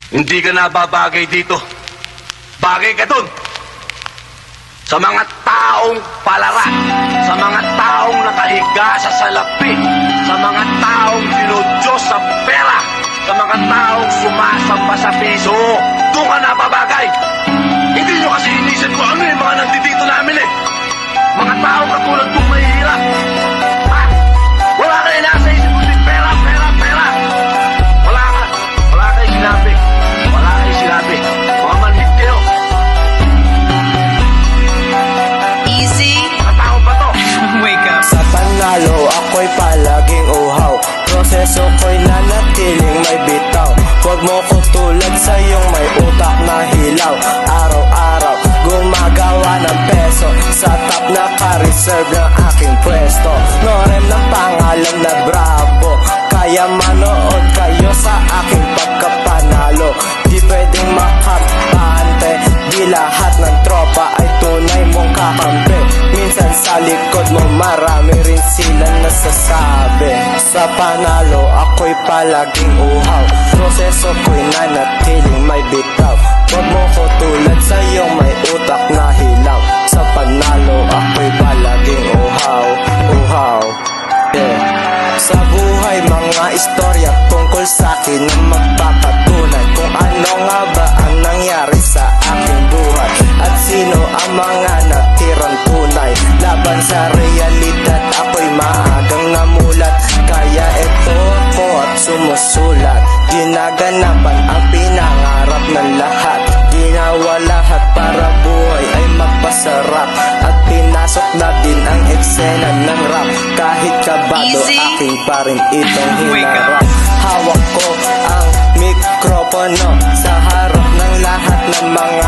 Hindi ka nababagay dito. Bagay ka dun. Sa mga taong palara, sa mga taong nakahiga sa salapi, sa mga taong dinudyos sa pera, sa mga taong sumasamba sa piso. Doon ka nababagay. Hindi nyo kasi inisip ko ano yung mga nandito namin eh. Mga taong katulad kong mahihirap. Ha? Wala kayo nasa isip ko din pera, pera, pera. Wala ka. Wala kayo sinabi. Wala kayo sinabi. Mga manhid kayo. Easy. Mga tao ba to? Wake up. Sa panalo ako'y palaging uhaw, proseso ko'y nanatiling may bitaw. Huwag mo ko tulad sa iyong may utak na hilaw. Araw-araw gumagawa ng peso, sa top naka-reserve ng aking pwesto. Norem ng pangalan na Bravo, kaya manood kayo sa aking pagkapanalo. Di pwedeng makapante, di lahat ng tropa ay tunay mong kakampi. Minsan sa likod mo marami rin silang nasasabi. Sa panalo ako'y palaging uhaw, proseso ko'y nanatiling may bitaw. Huwag mo ko tulad sa iyong may utak na hilaw. Sa panalo ako'y palaging uhaw, uhaw, yeah. Sa buhay mga istorya tungkol sa'kin na magpapatunay kung ano nga ba ang nangyari sa aking buhay, at sino ang mga natirang tunay. Laban sa realidad ako'y maagang namulat, kaya eto ako at sumusulat. Ginaganapan ang pinangarap ng lahat, ginawa lahat para buhay ay magpasarap, at pinasok na din ang eksena ng rap. Kahit kabado Easy. aking pa rin itong Wake up. hinarap. Hawak ko ang mikropono sa harap ng lahat ng mga